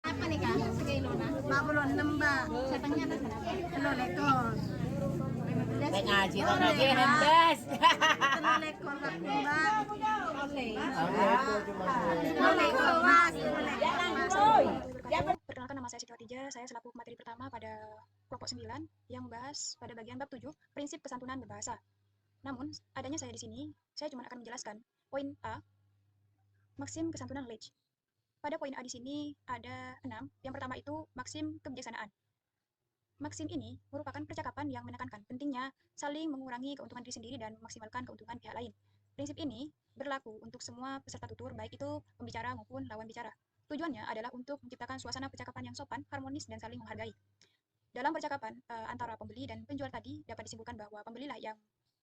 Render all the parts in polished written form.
Apa nih kak? Sekilo na? 46 mbak. Satangnya atas berapa? Telur ekor. Baik ngaji, tak ngaji hendes. Telur ekor mbak. Telur ekor mas. Perkenalkan, nama saya Siti Khadijah. Saya selaku materi pertama pada kelompok 9 yang membahas pada bagian bab 7 prinsip kesantunan berbahasa. Namun, adanya saya di sini, saya cuma akan menjelaskan poin A, maksim kesantunan Leach. Pada poin A di sini ada 6. Yang pertama itu maksim kebijaksanaan. Maksim ini merupakan percakapan yang menekankan pentingnya saling mengurangi keuntungan diri sendiri dan memaksimalkan keuntungan pihak lain. Prinsip ini berlaku untuk semua peserta tutur, baik itu pembicara maupun lawan bicara. Tujuannya adalah untuk menciptakan suasana percakapan yang sopan, harmonis, dan saling menghargai. Dalam percakapan antara pembeli dan penjual tadi, dapat disimpulkan bahwa pembelilah yang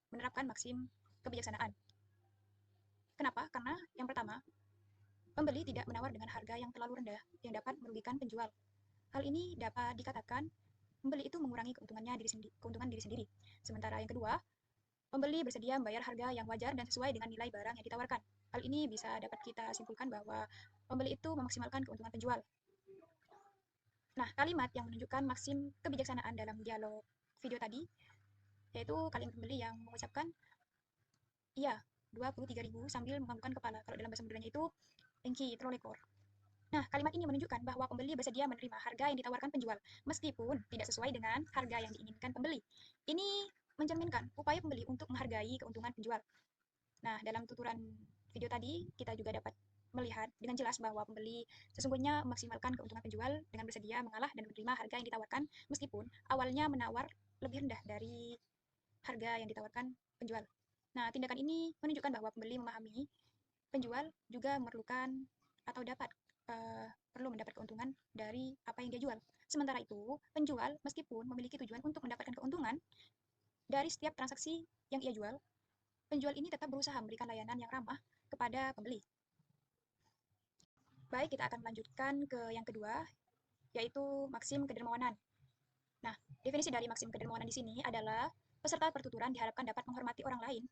menerapkan maksim kebijaksanaan. Kenapa? Karena yang pertama, pembeli tidak menawar dengan harga yang terlalu rendah yang dapat merugikan penjual. Hal ini dapat dikatakan pembeli itu mengurangi keuntungan diri sendiri. Sementara yang kedua, pembeli bersedia membayar harga yang wajar dan sesuai dengan nilai barang yang ditawarkan. Hal ini bisa dapat kita simpulkan bahwa pembeli itu memaksimalkan keuntungan penjual. Nah, kalimat yang menunjukkan maksim kebijaksanaan dalam dialog video tadi, yaitu kalimat pembeli yang mengucapkan, iya, 23.000 sambil menganggukkan kepala. Kalau dalam bahasa Maduranya itu, engki trolekor. Nah, kalimat ini menunjukkan bahwa pembeli bersedia menerima harga yang ditawarkan penjual, meskipun tidak sesuai dengan harga yang diinginkan pembeli. Ini mencerminkan upaya pembeli untuk menghargai keuntungan penjual. Nah, dalam tuturan video tadi, kita juga dapat melihat dengan jelas bahwa pembeli sesungguhnya memaksimalkan keuntungan penjual dengan bersedia mengalah dan menerima harga yang ditawarkan, meskipun awalnya menawar lebih rendah dari harga yang ditawarkan penjual. Nah, tindakan ini menunjukkan bahwa pembeli memahami penjual juga memerlukan atau perlu mendapat keuntungan dari apa yang dia jual. Sementara itu, penjual meskipun memiliki tujuan untuk mendapatkan keuntungan dari setiap transaksi yang ia jual, penjual ini tetap berusaha memberikan layanan yang ramah kepada pembeli. Baik, kita akan melanjutkan ke yang kedua, yaitu maksim kedermawanan. Nah, definisi dari maksim kedermawanan di sini adalah peserta pertuturan diharapkan dapat menghormati orang lain,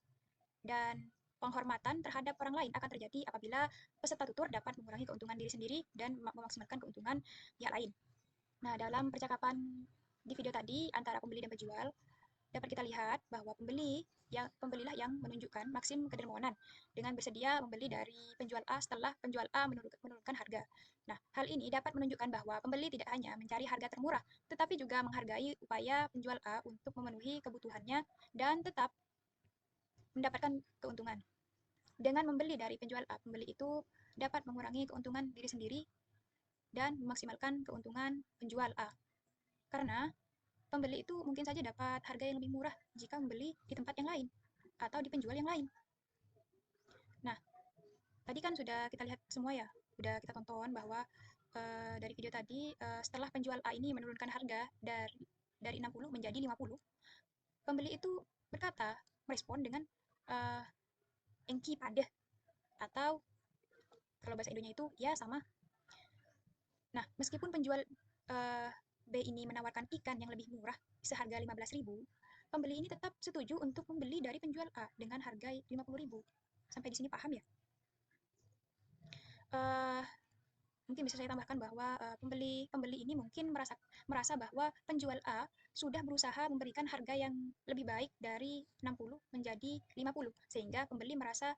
dan penghormatan terhadap orang lain akan terjadi apabila peserta tutur dapat mengurangi keuntungan diri sendiri dan memaksimalkan keuntungan pihak lain. Nah, dalam percakapan di video tadi antara pembeli dan penjual, dapat kita lihat bahwa pembelilah yang menunjukkan maksim kedermawanan dengan bersedia membeli dari penjual A setelah penjual A menurunkan harga. Nah, hal ini dapat menunjukkan bahwa pembeli tidak hanya mencari harga termurah, tetapi juga menghargai upaya penjual A untuk memenuhi kebutuhannya dan tetap mendapatkan keuntungan. Dengan membeli dari penjual A, pembeli itu dapat mengurangi keuntungan diri sendiri dan memaksimalkan keuntungan penjual A. Karena pembeli itu mungkin saja dapat harga yang lebih murah jika membeli di tempat yang lain atau di penjual yang lain. Nah, tadi kan sudah kita lihat semua ya, sudah kita tonton bahwa dari video tadi setelah penjual A ini menurunkan harga dari 60 menjadi 50, pembeli itu merespon dengan engki pada, atau kalau bahasa Indonya itu ya sama. Nah, meskipun penjual B ini menawarkan ikan yang lebih murah seharga 15.000, pembeli ini tetap setuju untuk membeli dari penjual A dengan harga 50.000. Sampai di sini paham ya? Mungkin bisa saya tambahkan bahwa pembeli ini mungkin merasa bahwa penjual A sudah berusaha memberikan harga yang lebih baik dari 60 menjadi 50, sehingga pembeli merasa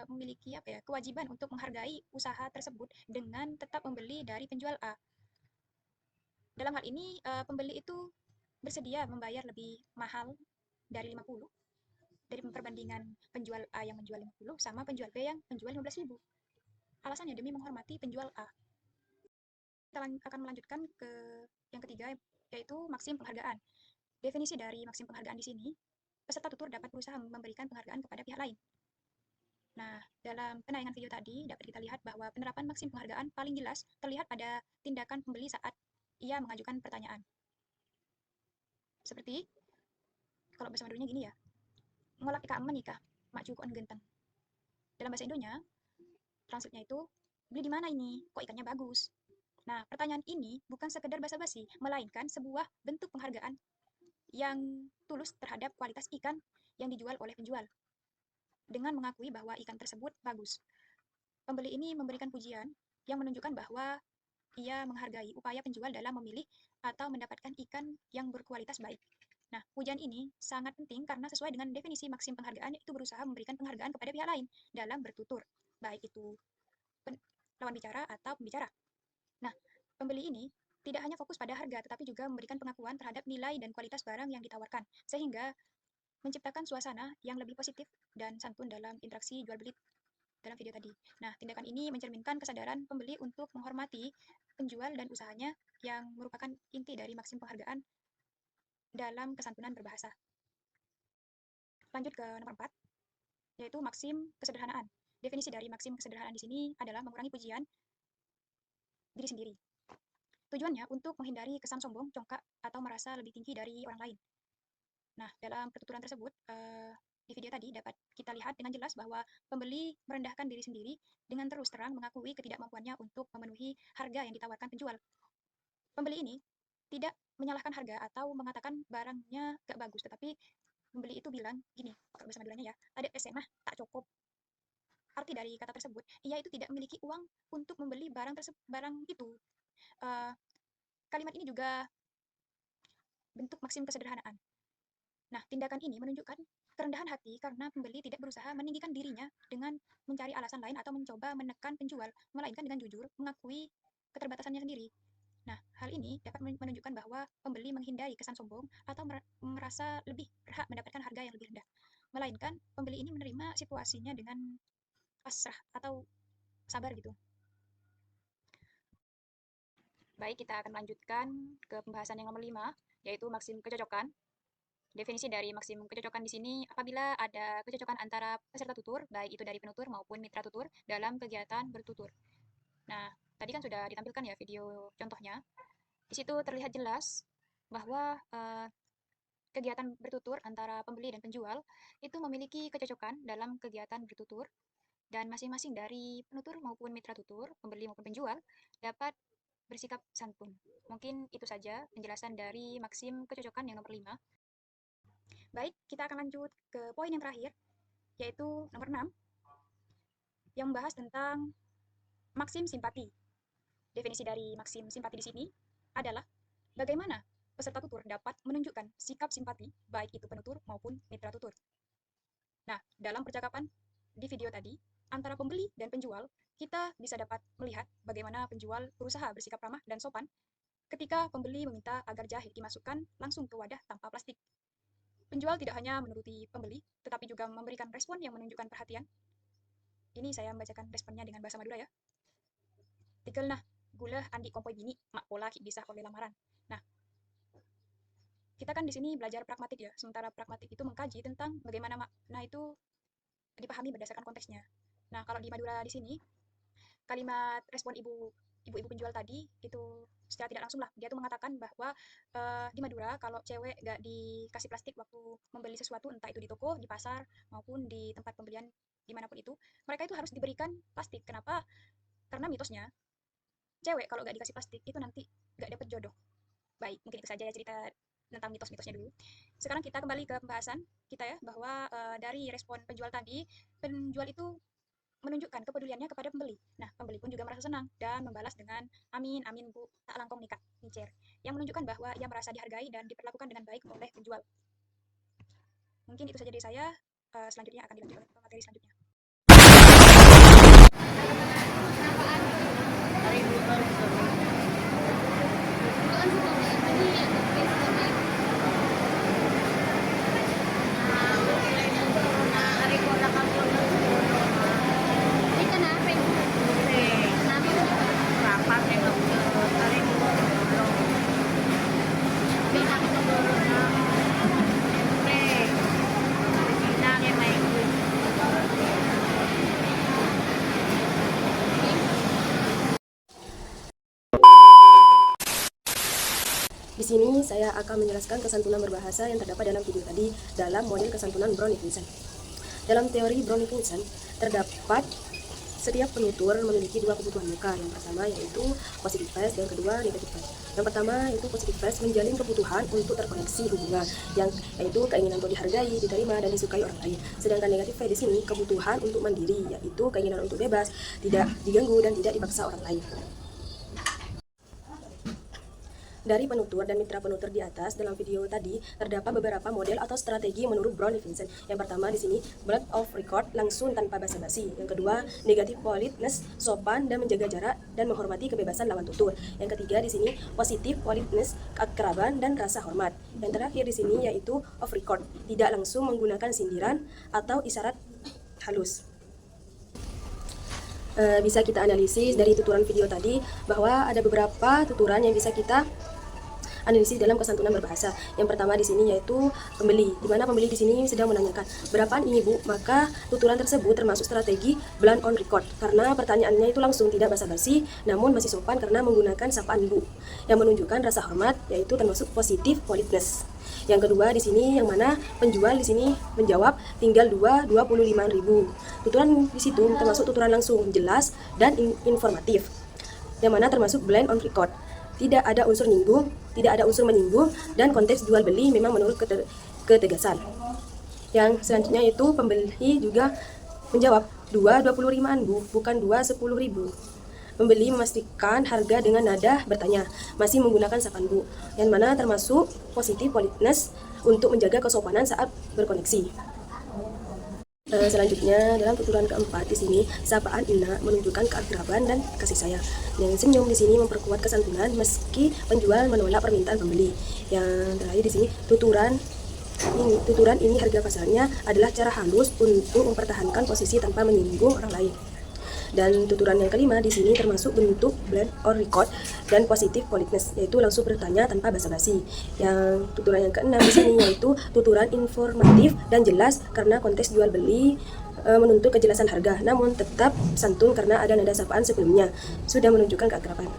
memiliki kewajiban untuk menghargai usaha tersebut dengan tetap membeli dari penjual A. Dalam hal ini pembeli itu bersedia membayar lebih mahal dari 50 dari perbandingan penjual A yang menjual 50 sama penjual B yang menjual 15.000. Alasannya demi menghormati penjual A. Kita akan melanjutkan ke yang ketiga, yaitu maksim penghargaan. Definisi dari maksim penghargaan di sini, peserta tutur dapat berusaha memberikan penghargaan kepada pihak lain. Nah, dalam penayangan video tadi dapat kita lihat bahwa penerapan maksim penghargaan paling jelas terlihat pada tindakan pembeli saat ia mengajukan pertanyaan. Seperti kalau bahasa Maduranya gini ya, ngolak ika menikah, mak cukup genteng. Dalam bahasa Indonya, translate-nya itu, beli di mana ini? Kok ikannya bagus? Nah, pertanyaan ini bukan sekedar basa-basi, melainkan sebuah bentuk penghargaan yang tulus terhadap kualitas ikan yang dijual oleh penjual, dengan mengakui bahwa ikan tersebut bagus. Pembeli ini memberikan pujian yang menunjukkan bahwa ia menghargai upaya penjual dalam memilih atau mendapatkan ikan yang berkualitas baik. Nah, pujian ini sangat penting karena sesuai dengan definisi maksim penghargaan, itu berusaha memberikan penghargaan kepada pihak lain dalam bertutur, baik itu lawan bicara atau pembicara. Nah, pembeli ini tidak hanya fokus pada harga, tetapi juga memberikan pengakuan terhadap nilai dan kualitas barang yang ditawarkan, sehingga menciptakan suasana yang lebih positif dan santun dalam interaksi jual-beli dalam video tadi. Nah, tindakan ini mencerminkan kesadaran pembeli untuk menghormati penjual dan usahanya, yang merupakan inti dari maksim penghargaan dalam kesantunan berbahasa. Lanjut ke nomor 4, yaitu maksim kesederhanaan. Definisi dari maksim kesederhanaan di sini adalah mengurangi pujian diri sendiri. Tujuannya untuk menghindari kesan sombong, congkak, atau merasa lebih tinggi dari orang lain. Nah, dalam pertuturan tersebut, di video tadi dapat kita lihat dengan jelas bahwa pembeli merendahkan diri sendiri dengan terus terang mengakui ketidakmampuannya untuk memenuhi harga yang ditawarkan penjual. Pembeli ini tidak menyalahkan harga atau mengatakan barangnya gak bagus, tetapi pembeli itu bilang gini, kalau bahasa Maduranya ya, ada esenah tak cukup. Arti dari kata tersebut, ia itu tidak memiliki uang untuk membeli barang itu. Kalimat ini juga bentuk maksim kesederhanaan. Nah, tindakan ini menunjukkan kerendahan hati karena pembeli tidak berusaha meninggikan dirinya dengan mencari alasan lain atau mencoba menekan penjual, melainkan dengan jujur mengakui keterbatasannya sendiri. Nah, hal ini dapat menunjukkan bahwa pembeli menghindari kesan sombong atau merasa lebih berhak mendapatkan harga yang lebih rendah, melainkan pembeli ini menerima situasinya dengan pasrah atau sabar gitu. Baik, kita akan melanjutkan ke pembahasan yang nomor 5, yaitu maksim kecocokan. Definisi dari maksim kecocokan di sini, apabila ada kecocokan antara peserta tutur, baik itu dari penutur maupun mitra tutur, dalam kegiatan bertutur. Nah, tadi kan sudah ditampilkan ya video contohnya. Di situ terlihat jelas bahwa kegiatan bertutur antara pembeli dan penjual itu memiliki kecocokan dalam kegiatan bertutur, dan masing-masing dari penutur maupun mitra tutur, pembeli maupun penjual, dapat bersikap santun. Mungkin itu saja penjelasan dari maksim kecocokan yang nomor 5. Baik, kita akan lanjut ke poin yang terakhir, yaitu nomor 6, yang membahas tentang maksim simpati. Definisi dari maksim simpati di sini adalah bagaimana peserta tutur dapat menunjukkan sikap simpati, baik itu penutur maupun mitra tutur. Nah, dalam percakapan di video tadi, antara pembeli dan penjual, kita bisa dapat melihat bagaimana penjual berusaha bersikap ramah dan sopan ketika pembeli meminta agar jahe dimasukkan langsung ke wadah tanpa plastik. Penjual tidak hanya menuruti pembeli, tetapi juga memberikan respon yang menunjukkan perhatian. Ini saya membacakan responnya dengan bahasa Madura ya. Tikel nah, gula andi kompoi bini, mak pola bisa oleh lamaran. Nah, kita kan di sini belajar pragmatik ya, sementara pragmatik itu mengkaji tentang bagaimana makna itu dipahami berdasarkan konteksnya. Nah, kalau di Madura di sini, kalimat respon ibu-ibu penjual tadi itu secara tidak langsung lah, dia tuh mengatakan bahwa di Madura kalau cewek gak dikasih plastik waktu membeli sesuatu, entah itu di toko, di pasar, maupun di tempat pembelian dimanapun itu, mereka itu harus diberikan plastik. Kenapa? Karena mitosnya, cewek kalau gak dikasih plastik itu nanti gak dapet jodoh. Baik, mungkin itu saja ya cerita tentang mitos-mitosnya dulu. Sekarang kita kembali ke pembahasan kita ya, bahwa dari respon penjual tadi, penjual itu menunjukkan kepeduliannya kepada pembeli. Nah, pembeli pun juga merasa senang dan membalas dengan amin, amin bu, tak langkong nikah, nyicer, yang menunjukkan bahwa ia merasa dihargai dan diperlakukan dengan baik oleh penjual. Mungkin itu saja dari saya. Selanjutnya akan dilanjut oleh materi selanjutnya. sini saya akan menjelaskan kesantunan berbahasa yang terdapat dalam video tadi dalam model kesantunan Browne-Vincent. Dalam teori Browne-Vincent terdapat setiap penutur memiliki dua kebutuhan muka. Yang pertama yaitu positive voice dan kedua negative voice. Yang pertama yaitu positive voice menjalin kebutuhan untuk terkoneksi hubungan, yang yaitu keinginan untuk dihargai, diterima, dan disukai orang lain. Sedangkan negative voice di sini kebutuhan untuk mandiri, yaitu keinginan untuk bebas, tidak diganggu dan tidak dipaksa orang lain. Dari penutur dan mitra penutur di atas dalam video tadi terdapat beberapa model atau strategi menurut Browne-Vincent. Yang pertama di sini blood of record, langsung tanpa basa-basi. Yang kedua negative politeness, sopan dan menjaga jarak dan menghormati kebebasan lawan tutur. Yang ketiga di sini positive politeness, keakraban dan rasa hormat. Yang terakhir di sini yaitu off record, tidak langsung menggunakan sindiran atau isyarat halus. Bisa kita analisis dari tuturan video tadi bahwa ada beberapa tuturan yang bisa kita analisis dalam kesantunan berbahasa. Yang pertama di sini yaitu pembeli, di mana pembeli di sini sedang menanyakan berapaan ini Bu, maka tuturan tersebut termasuk strategi blunt on record karena pertanyaannya itu langsung, tidak basa-basi, namun masih sopan karena menggunakan sapaan Bu yang menunjukkan rasa hormat, yaitu termasuk positive politeness. Yang kedua di sini yang mana penjual di sini menjawab tinggal 25.000. Tuturan di situ termasuk tuturan langsung, jelas dan informatif. Yang mana termasuk blunt on record. Tidak ada unsur nyinggung, tidak ada unsur menyinggung, dan konteks jual beli memang menurut ketegasan. Yang selanjutnya itu pembeli juga menjawab 25.000-an Bu, bukan 10.000. Pembeli memastikan harga dengan nada bertanya, masih menggunakan sapaan Bu, yang mana termasuk positive politeness untuk menjaga kesopanan saat berkoneksi. Selanjutnya dalam tuturan keempat di sini sapaan Ina menunjukkan keakraban dan kasih sayang. Yang senyum di sini memperkuat kesantunan meski penjual menolak permintaan pembeli. Yang terakhir di sini tuturan ini harga pasarnya adalah cara halus untuk mempertahankan posisi tanpa menyinggung orang lain. Dan tuturan yang kelima di sini termasuk bentuk blunt or record dan positive politeness, yaitu langsung bertanya tanpa basa-basi. Yang tuturan yang keenam di sini yaitu tuturan informatif dan jelas karena konteks jual beli menuntut kejelasan harga, namun tetap santun karena ada nada sapaan sebelumnya, sudah menunjukkan keakraban.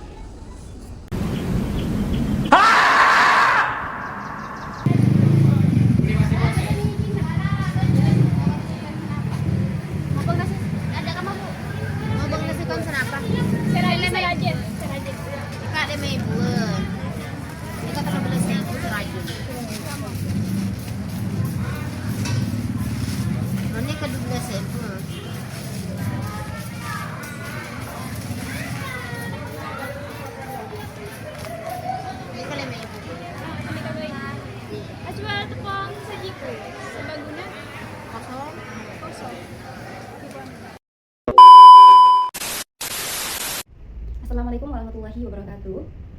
Assalamualaikum warahmatullahi wabarakatuh.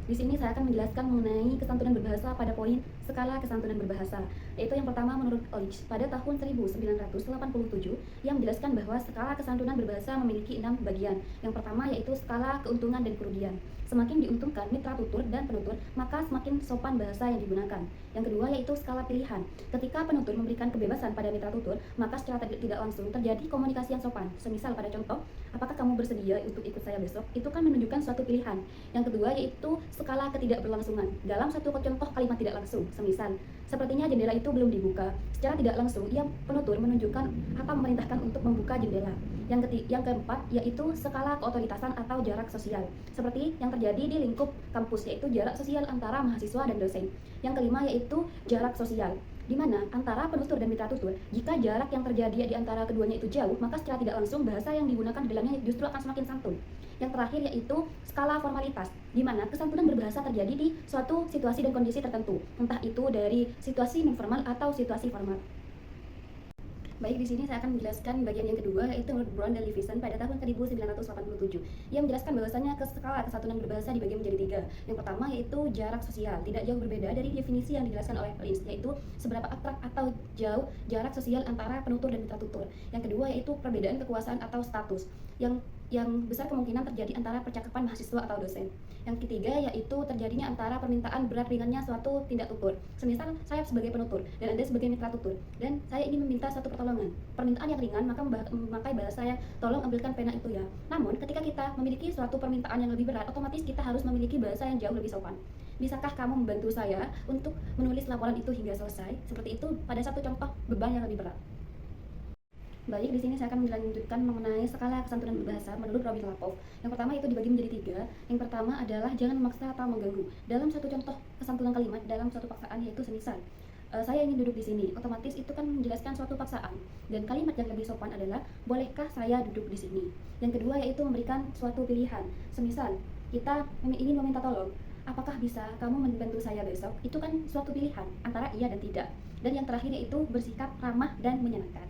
Di sini saya akan menjelaskan mengenai kesantunan berbahasa pada poin skala kesantunan berbahasa, yaitu yang pertama menurut Olich pada tahun 1987 yang menjelaskan bahwa skala kesantunan berbahasa memiliki 6 bagian. Yang pertama yaitu skala keuntungan dan kerugian. Semakin diuntungkan mitra tutur dan penutur, maka semakin sopan bahasa yang digunakan. Yang kedua yaitu skala pilihan. Ketika penutur memberikan kebebasan pada mitra tutur, maka secara tidak langsung terjadi komunikasi yang sopan. Semisal pada contoh, apakah kamu bersedia untuk ikut saya besok? Itu kan menunjukkan suatu pilihan. Yang kedua yaitu skala ketidakberlangsungan. Dalam satu contoh kalimat tidak langsung, semisal, sepertinya jendela itu belum dibuka. Secara tidak langsung, ia penutur menunjukkan atau memerintahkan untuk membuka jendela. Yang keempat yaitu skala keotoritasan atau jarak sosial, seperti yang terjadi di lingkup kampus, yaitu jarak sosial antara mahasiswa dan dosen. Yang kelima yaitu jarak sosial, di mana antara penutur dan mitra tutur, jika jarak yang terjadi di antara keduanya itu jauh, maka secara tidak langsung bahasa yang digunakan di dalamnya justru akan semakin santun. Yang terakhir yaitu skala formalitas, di mana kesantunan berbahasa terjadi di suatu situasi dan kondisi tertentu, entah itu dari situasi non formal atau situasi formal. Baik, di sini saya akan menjelaskan bagian yang kedua, yaitu menurut Browne-Vincent pada tahun 1987. Ia menjelaskan bahwasanya skala kesantunan berbahasa dibagi menjadi 3. Yang pertama yaitu jarak sosial, tidak jauh berbeda dari definisi yang dijelaskan oleh Lins, yaitu seberapa abstrak atau jauh jarak sosial antara penutur dan mitra tutur. Yang kedua yaitu perbedaan kekuasaan atau status. Yang yang besar kemungkinan terjadi antara percakapan mahasiswa atau dosen. Yang ketiga yaitu terjadinya antara permintaan berat ringannya suatu tindak tutur. Semisal saya sebagai penutur dan Anda sebagai mitra tutur, dan saya ingin meminta suatu pertolongan. Permintaan yang ringan maka memakai bahasa yang tolong ambilkan pena itu ya. Namun ketika kita memiliki suatu permintaan yang lebih berat, otomatis kita harus memiliki bahasa yang jauh lebih sopan. Bisakah kamu membantu saya untuk menulis laporan itu hingga selesai? Seperti itu pada satu contoh beban yang lebih berat. Baik, di sini saya akan melanjutkan mengenai skala kesantunan berbahasa menurut Robin Lapov. Yang pertama itu dibagi menjadi 3. Yang pertama adalah jangan memaksa atau mengganggu. Dalam satu contoh kesantunan kalimat dalam suatu paksaan yaitu semisal, saya ingin duduk di sini. Otomatis itu kan menjelaskan suatu paksaan. Dan kalimat yang lebih sopan adalah bolehkah saya duduk di sini. Yang kedua yaitu memberikan suatu pilihan. Semisal kita ingin meminta tolong, apakah bisa kamu membantu saya besok? Itu kan suatu pilihan antara iya dan tidak. Dan yang terakhir yaitu bersikap ramah dan menyenangkan.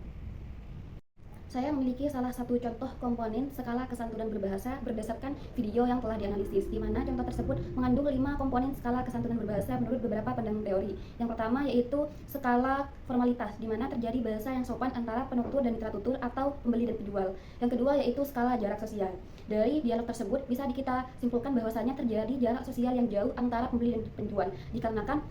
Saya memiliki salah satu contoh komponen skala kesantunan berbahasa berdasarkan video yang telah dianalisis, di mana contoh tersebut mengandung 5 komponen skala kesantunan berbahasa menurut beberapa pandangan teori. Yang pertama yaitu skala formalitas, di mana terjadi bahasa yang sopan antara penutur dan mitra tutur atau pembeli dan penjual. Yang kedua yaitu skala jarak sosial. Dari dialog tersebut bisa kita simpulkan bahwasanya terjadi jarak sosial yang jauh antara pembeli dan penjual, dikarenakan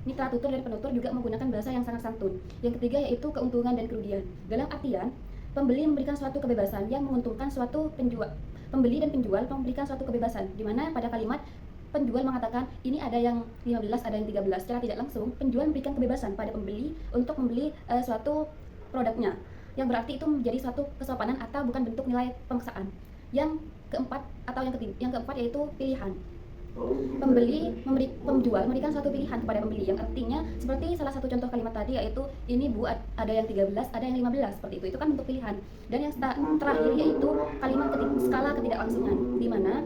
mitra tutur dan penutur juga menggunakan bahasa yang sangat santun. Yang ketiga yaitu keuntungan dan kerugian. Dalam artian pembeli memberikan suatu kebebasan yang menguntungkan suatu penjual. Pembeli dan penjual memberikan suatu kebebasan, di mana pada kalimat penjual mengatakan ini ada yang 15, ada yang 13. Secara tidak langsung, penjual memberikan kebebasan pada pembeli untuk membeli suatu produknya, yang berarti itu menjadi suatu kesopanan atau bukan bentuk nilai pemaksaan. Yang keempat atau yang keempat yaitu pilihan. Penjual memberikan suatu pilihan kepada pembeli, yang artinya seperti salah satu contoh kalimat tadi yaitu ini Bu ada yang 13, ada yang 15, seperti itu kan bentuk pilihan. Dan yang terakhir yaitu kalimat skala ketidaklangsungan, di mana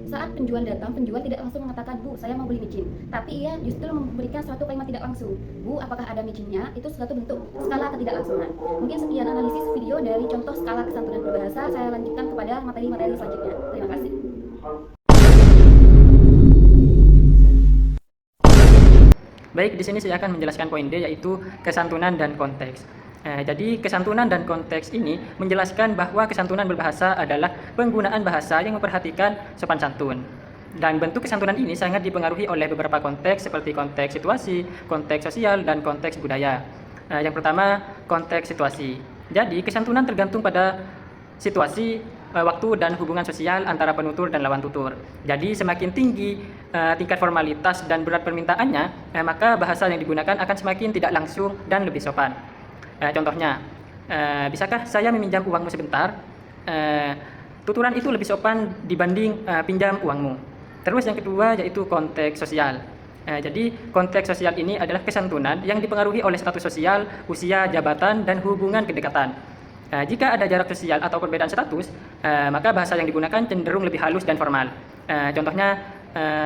saat penjual datang, penjual tidak langsung mengatakan Bu saya mau beli micin, tapi ia justru memberikan suatu kalimat tidak langsung, Bu apakah ada micinnya. Itu suatu bentuk skala ketidaklangsungan. Mungkin sekian analisis video dari contoh skala kesantunan berbahasa. Saya lanjutkan kepada materi-materi selanjutnya. Terima kasih. Baik, di sini saya akan menjelaskan poin D yaitu kesantunan dan konteks. Jadi kesantunan dan konteks ini menjelaskan bahwa kesantunan berbahasa adalah penggunaan bahasa yang memperhatikan sopan santun. Dan bentuk kesantunan ini sangat dipengaruhi oleh beberapa konteks seperti konteks situasi, konteks sosial, dan konteks budaya. Yang pertama, konteks situasi. Jadi kesantunan tergantung pada situasi, waktu, dan hubungan sosial antara penutur dan lawan tutur. Jadi semakin tinggi tingkat formalitas dan berat permintaannya, maka bahasa yang digunakan akan semakin tidak langsung dan lebih sopan. Contohnya, bisakah saya meminjam uangmu sebentar? Tuturan itu lebih sopan dibanding pinjam uangmu. Terus yang kedua yaitu konteks sosial. Jadi konteks sosial ini adalah kesantunan yang dipengaruhi oleh status sosial, usia, jabatan, dan hubungan kedekatan. Jika ada jarak sosial atau perbedaan status, maka bahasa yang digunakan cenderung lebih halus dan formal. Contohnya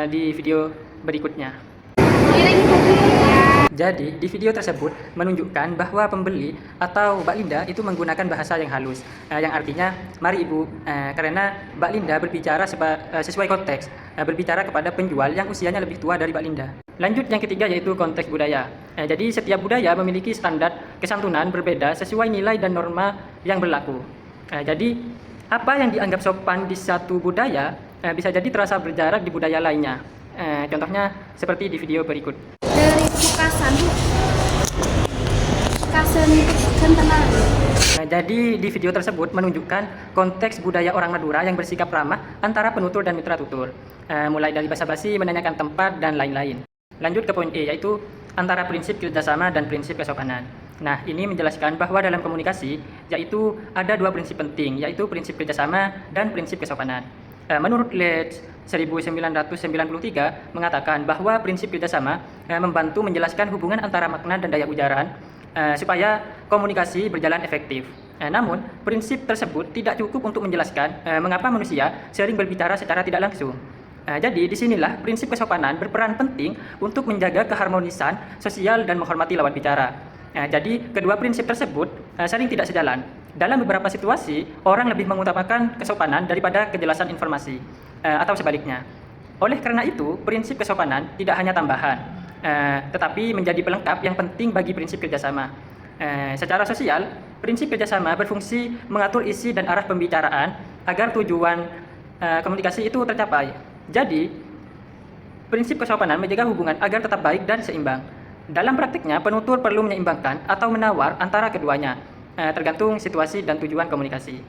di video berikutnya. Jadi di video tersebut menunjukkan bahwa pembeli atau Mbak Linda itu menggunakan bahasa yang halus, yang artinya mari Ibu, karena Mbak Linda berbicara sesuai konteks, berbicara kepada penjual yang usianya lebih tua dari Mbak Linda. Lanjut yang ketiga yaitu konteks budaya. Jadi setiap budaya memiliki standar kesantunan berbeda sesuai nilai dan norma yang berlaku. Jadi apa yang dianggap sopan di satu budaya bisa jadi terasa berjarak di budaya lainnya. Contohnya seperti di video berikut. Dari kasan tenang. Jadi di video tersebut menunjukkan konteks budaya orang Madura yang bersikap ramah antara penutur dan mitra tutur, mulai dari basa-basi, menanyakan tempat, dan lain-lain. Lanjut ke poin E yaitu antara prinsip kerjasama dan prinsip kesopanan. Nah, ini menjelaskan bahwa dalam komunikasi yaitu ada dua prinsip penting, yaitu prinsip kerjasama dan prinsip kesopanan. Menurut Leeds 1993 mengatakan bahwa prinsip kerjasama membantu menjelaskan hubungan antara makna dan daya ujaran supaya komunikasi berjalan efektif. Namun, prinsip tersebut tidak cukup untuk menjelaskan mengapa manusia sering berbicara secara tidak langsung. Jadi, disinilah prinsip kesopanan berperan penting untuk menjaga keharmonisan sosial dan menghormati lawan bicara. Jadi, kedua prinsip tersebut sering tidak sejalan. Dalam beberapa situasi, orang lebih mengutamakan kesopanan daripada kejelasan informasi, atau sebaliknya. Oleh karena itu, prinsip kesopanan tidak hanya tambahan, tetapi menjadi pelengkap yang penting bagi prinsip kerjasama. Secara sosial, prinsip kerjasama berfungsi mengatur isi dan arah pembicaraan agar tujuan komunikasi itu tercapai. Jadi, prinsip kesopanan menjaga hubungan agar tetap baik dan seimbang. Dalam praktiknya, penutur perlu menyeimbangkan atau menawar antara keduanya, tergantung situasi dan tujuan komunikasi.